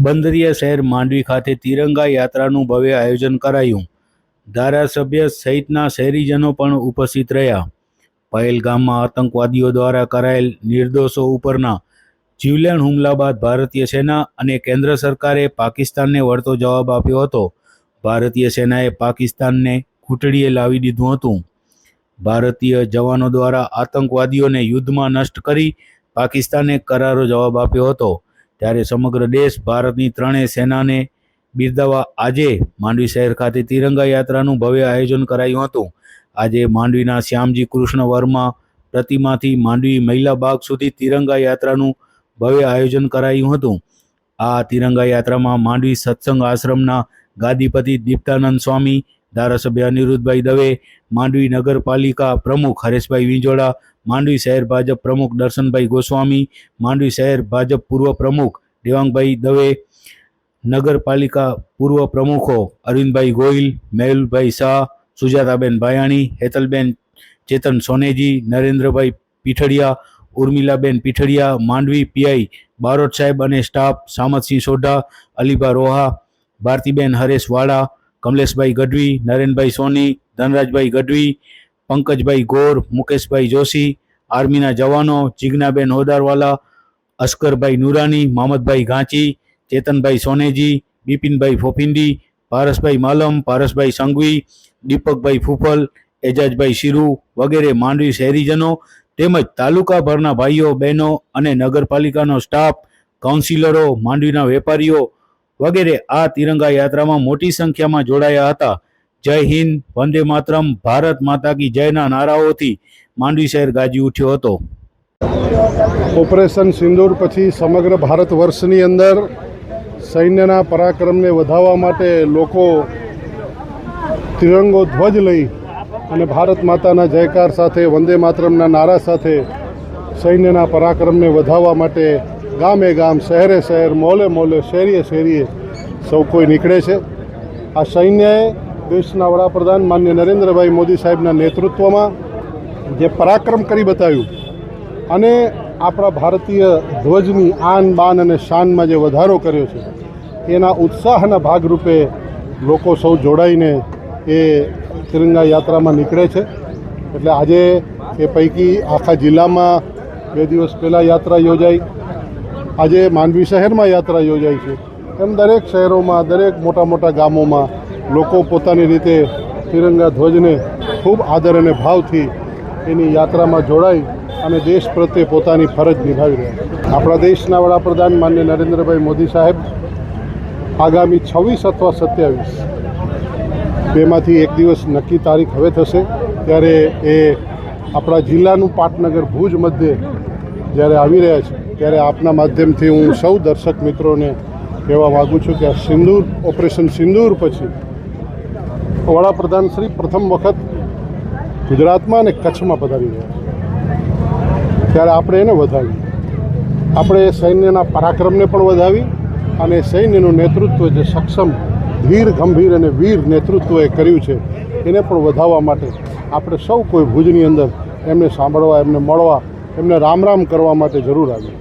બંદરિયા શહેર માંડવી ખાતે તિરંગા યાત્રાનું ભવ્ય આયોજન કરાયું. ધારાસભ્ય સહિતના શહેરીજનો પણ ઉપસ્થિત રહ્યા. પહેલગામમાં આતંકવાદીઓ દ્વારા કરાયેલ નિર્દોષો ઉપરના જીવલેણ હુમલા બાદ ભારતીય સેના અને કેન્દ્ર સરકારે પાકિસ્તાનને વળતો જવાબ આપ્યો હતો. ભારતીય સેનાએ પાકિસ્તાનને ઘૂંટડીએ લાવી દીધું હતું. ભારતીય જવાનો દ્વારા આતંકવાદીઓને યુદ્ધમાં નષ્ટ કરી પાકિસ્તાને કરારો જવાબ આપ્યો હતો. ત્યારે સમગ્ર દેશ ભારતની ત્રણેય સેનાને બિરદાવવા આજે માંડવી શહેર ખાતે તિરંગા યાત્રાનું ભવ્ય આયોજન કરાયું હતું. આજે માંડવીના શ્યામજી કૃષ્ણ વર્મા પ્રતિમાથી માંડવી મહિલા બાગ સુધી તિરંગા યાત્રાનું ભવ્ય આયોજન કરાયું હતું. આ તિરંગા યાત્રામાં માંડવી સત્સંગ આશ્રમના ગાદીપતિ દીપ્તાનંદ સ્વામી, ધારાસભ્ય અનિરુદ્ધભાઈ દવે, માંડવી નગરપાલિકા પ્રમુખ હરેશભાઈ વિંજોડા, માંડવી શહેર ભાજપ પ્રમુખ દર્શનભાઈ ગોસ્વામી, માંડવી શહેર ભાજપ પૂર્વ પ્રમુખ દેવાંગભાઈ દવે, નગરપાલિકા પૂર્વ પ્રમુખો અરવિંદભાઈ ગોહિલ, મેહુલભાઈ શાહ, સુજાતાબેન ભાયાણી, હેતલબેન ચેતન સોનેજી, નરેન્દ્રભાઈ પીઠડિયા, ઉર્મિલાબેન પીઠડિયા, માંડવી પીઆઈ બારોટ સાહેબ અને સ્ટાફ, સામતસિંહ સોઢા, અલીભા રોહા, ભારતીબેન હરેશ વાડા, કમલેશભાઈ ગઢવી, નરેનભાઈ સોની, ધનરાજભાઈ ગઢવી, પંકજભાઈ ગોર, મુકેશભાઈ જોશી, આર્મીના જવાનો જીજ્ઞાબેન હોદારવાલા, અસ્કરભાઈ નુરાની, મોહમ્મદભાઈ ગાંચી, ચેતનભાઈ સોનેજી, બિપિનભાઈ ફોફિંડી, પારસભાઈ માલમ, પારસભાઈ સંઘવી, દીપકભાઈ ફૂફલ, એજાજભાઈ શિરુ વગેરે માંડવી શહેરીજનો તેમજ તાલુકાભરના ભાઈઓ બહેનો અને નગરપાલિકાનો સ્ટાફ, કાઉન્સિલરો, માંડવીના વેપારીઓ વગેરે આ તિરંગા યાત્રામાં મોટી સંખ્યામાં જોડાયા હતા. જય હિન્દ, વંદે માતરમ, ભારત માતા કી જયના નારાઓથી માંડવી શહેર ગાજી ઉઠ્યો હતો. ઓપરેશન સિંદૂર પછી સમગ્ર ભારત વર્ષની અંદર સૈન્યના પરાક્રમને વધારવા માટે લોકો તિરંગો ધ્વજ લઈ અને ભારત માતાના જયકાર સાથે, વંદે માતરમના નારા સાથે સૈન્યના પરાક્રમને વધારવા માટે ગામે ગામ, શહેરે શહેર, મોલે મોલે, શેરીએ શેરીએ સૌ કોઈ નીકળે છે. આ સૈન્યએ દેશના વડાપ્રધાન માનનીય નરેન્દ્રભાઈ મોદી સાહેબના નેતૃત્વમાં જે પરાક્રમ કરી બતાવ્યું અને આપણા ભારતીય ધ્વજની આન બાન અને શાનમાં જે વધારો કર્યો છે એના ઉત્સાહના ભાગરૂપે લોકો સૌ જોડાઈને એ તિરંગા યાત્રામાં નીકળે છે. એટલે આજે એ પૈકી આખા જિલ્લામાં 2 દિવસ પહેલાં યાત્રા યોજાઈ, આજે માંડવી શહેરમાં યાત્રા યોજાઈ છે. એમ દરેક શહેરોમાં, દરેક મોટા મોટા ગામોમાં લોકો પોતાની રીતે તિરંગા ધ્વજને ખૂબ આદર અને ભાવથી એની યાત્રામાં જોડાઈ અને દેશ પ્રત્યે પોતાની ફરજ નિભાવી રહ્યા છે. આપણા દેશના વડાપ્રધાન માનનીય નરેન્દ્રભાઈ મોદી સાહેબ આગામી 26 અથવા 27 બેમાંથી એક દિવસ નક્કી તારીખ હવે થશે ત્યારે એ આપણા જિલ્લાનું પાટનગર ભુજ મધ્યે જ્યારે આવી રહ્યા છે ત્યારે આપના માધ્યમથી હું સૌ દર્શક મિત્રોને કહેવા માગું છું કે આ સિંદૂર, ઓપરેશન સિંદૂર પછી વડાપ્રધાન શ્રી પ્રથમ વખત ગુજરાતમાં અને કચ્છમાં પધારી રહ્યા છે. ત્યારે આપણે એને વધાવીએ, આપણે સૈન્યના પરાક્રમને પણ વધાવી અને સૈન્યનું નેતૃત્વ જે સક્ષમ, ધીર, ગંભીર અને વીર નેતૃત્વએ કર્યું છે એને પણ વધાવવા માટે આપણે સૌ કોઈ ભુજની અંદર એમને સાંભળવા, એમને મળવા, એમને રામ રામ કરવા માટે જરૂર આવીએ.